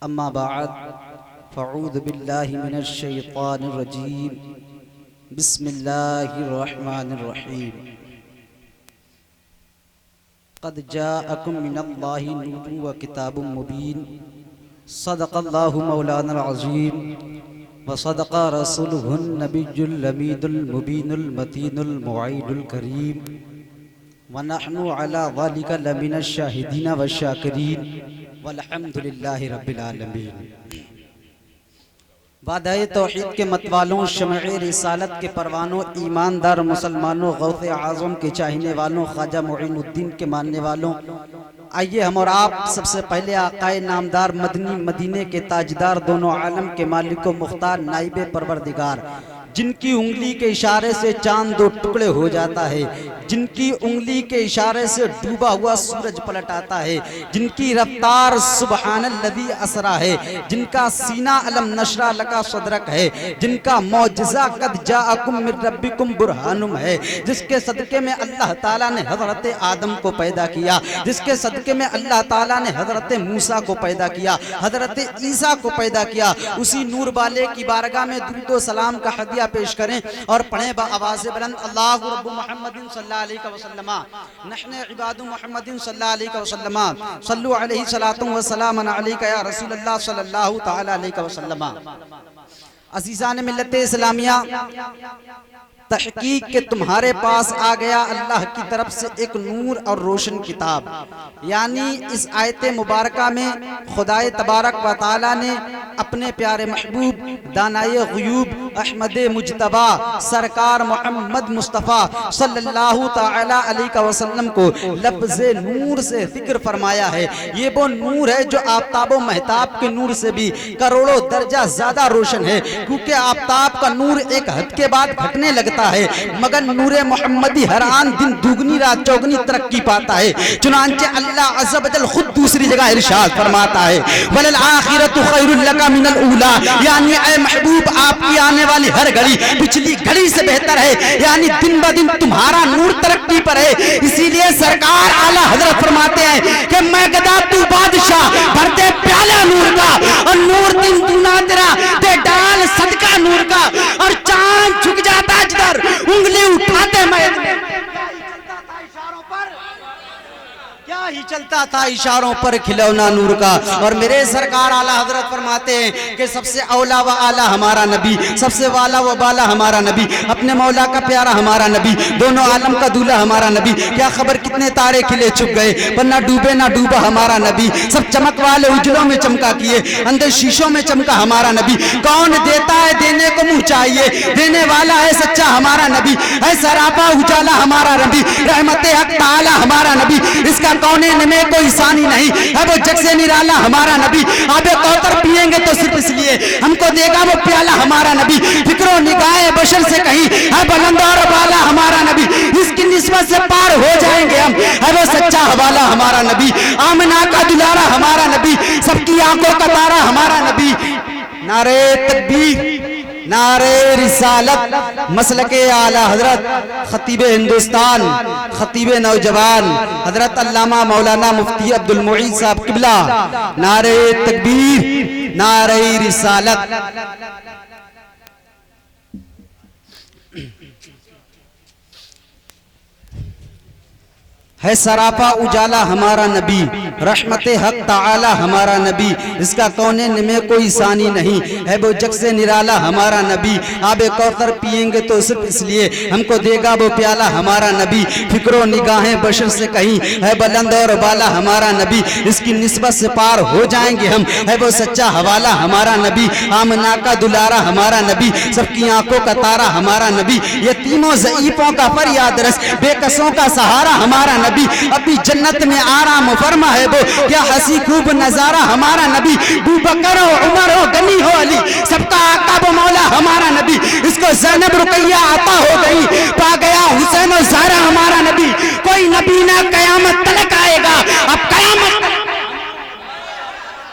اما بعد فاعوذ باللہ من الشیطان الرجیم بسم اللہ الرحمن الرحیم قد جاءکم من اللہ نور و کتاب مبین صدق اللہ مولانا العظیم وصدق رسولہ النبی الامین المبین المتین المعید الکریم ونحن علی ذلک لمن الشاہدین والشاکرین والحمد للہ رب العالمین۔ وعدہ توحید کے متوالوں، شمع رسالت کے پروانوں، ایماندار مسلمانوں، غوث اعظم کے چاہنے والوں، خواجہ معین الدین کے ماننے والوں، آئیے ہم اور آپ سب سے پہلے آقائے نامدار مدنی مدینے کے تاجدار، دونوں عالم کے مالک و مختار، نائب پروردگار، جن کی انگلی کے اشارے سے چاند دو ٹکڑے ہو جاتا ہے، جن کی انگلی کے اشارے سے ڈوبا ہوا سورج پلٹ آتا ہے، جن کی رفتار سبحان الذی اسرا ہے، جن کا سینہ علم نشرہ لکا صدرک ہے، جن کا معجزہ قد جاءکم من ربکم برہانم ہے، جس کے صدقے میں اللہ تعالیٰ نے حضرت آدم کو پیدا کیا، جس کے صدقے میں اللہ تعالیٰ نے حضرت موسیٰ کو پیدا کیا، حضرت عیسیٰ کو پیدا کیا، اسی نور والے کی بارگاہ میں درود و سلام کا ہدیہ پیش کریں اور پڑھیں بآواز بلند اللہ رب محمد صلی اللہ علیہ وسلم نحن عباد محمد صلی اللہ علیہ وسلم صلو علیہ صلاۃ و سلام علیک یا رسول اللہ صلی اللہ تعالی علیہ وسلم۔ عزیزان ملت اسلامیہ، تحقیق کہ تمہارے پاس آ گیا اللہ کی طرف سے ایک نور اور روشن کتاب، یعنی اس آیت مبارکہ میں خدائے تبارک و تعالی نے اپنے پیارے محبوب دانائے غیوب احمد مجتبی سرکار محمد مصطفیٰ صلی اللہ تعالی علیہ وسلم کو لفظ نور سے ذکر فرمایا ہے۔ یہ وہ نور ہے جو آفتاب و مہتاب کے نور سے بھی کروڑوں درجہ زیادہ روشن ہے، کیونکہ آفتاب کا نور ایک حد کے بعد گھٹنے لگتا ہے، مگر نور محمدی ہر آن دن دوگنی رات چوگنی ترقی پاتا ہے۔ چنانچہ اللہ عز و جل خود دوسری جگہ ارشاد فرماتا ہے وَلَلْآخِرَةُ خَيْرٌ لَكَ مِنَ الْأُولَى، یعنی اے محبوب آپ کی آنے والی ہر گھڑی پچھلی گھڑی سے بہتر ہے، یعنی دن بدن تمہارا نور ترقی پر ہے۔ اسی لیے سرکار اعلیٰ حضرت فرماتے ہیں کہ میں گدا تو بادشاہ بھر دے پیالہ نور کا، اور نور دن دونا تیرا دے ڈال صدقہ نور کا، اور چاند جھک جاتا جدھر انگلی اٹھاتے میں کیا ہی چلتا تھا اشاروں پر کھلونا نور کا۔ اور میرے سرکار اعلیٰ حضرت فرماتے ہیں کہ سب سے اولا و اعلیٰ ہمارا نبی، سب سے والا و بالا ہمارا نبی، اپنے مولا کا پیارا ہمارا نبی، دونوں عالم کا دولہ ہمارا نبی۔ کیا خبر کتنے تارے کھلے چھپ گئے، پر نہ ڈوبے نہ ڈوبا ہمارا نبی، سب چمک والے اجلوں میں چمکا کیے، اندر شیشوں میں چمکا ہمارا نبی۔ کون دیتا ہے دینے کو منہ چاہیے، دینے والا ہے سچا ہمارا نبی، ہے سراپا اجالا ہمارا نبی، رحمت حق تعالی ہمارا نبی، اس کا کونین میں کوئی ثانی نہیں، ہے وہ جگ سے نرالا ہمارا نبی۔ آب کوثر پیئیں گے تو صرف اس لیے ہم کو دے گا وہ پیالہ ہمارا نبی، فکر و نگاہ بشر سے کہیں ہے بلند اور بالا ہمارا نبی، اس کی نسبت سے پار ہو جائیں گے ہم، ہے وہ سچا حوالہ ہمارا نبی، آمنہ کا دلارا ہمارا نبی، سب کی آنکھوں کا تارا ہمارا نبی۔ نعرہ تکبیر، نعرہ رسالت، مسلک اعلیٰ حضرت خطیب ہندوستان، خطیب نوجوان حضرت علامہ مولانا مفتی عبد المعید صاحب قبلہ، نعرہ تکبیر، نعرہ رسالت۔ ہے سراپا اجالا ہمارا نبی، رحمت حق تعالی ہمارا نبی، اس کا کونین میں کوئی ثانی نہیں، ہے وہ جگ سے نرالا ہمارا نبی۔ آب کوثر پیئیں گے تو صرف اس لیے ہم کو دے گا وہ پیالہ ہمارا نبی، فکر و نگاہیں بشر سے کہیں ہے بلند اور بالا ہمارا نبی، اس کی نسبت سے پار ہو جائیں گے ہم، ہے وہ سچا حوالہ ہمارا نبی، آمنہ کا دلارا ہمارا نبی، سب کی آنکھوں کا تارا ہمارا نبی، یتیموں ضعیفوں کا فریاد رس، بے کسوں کا سہارا ہمارا نبی، ابھی جنت میں آرام فرما ہے وہ، کیا ہنسی خوب نظارہ ہمارا نبی، ابو بکر ہو عمر ہو غنی ہو علی، سب کا آقا و مولا ہمارا نبی، اس کو زینب رقیہ عطا ہو گئی، پا گیا حسین و زہرا ہمارا نبی، کوئی نبی نہ قیامت تلک آئے گا، اب قیامت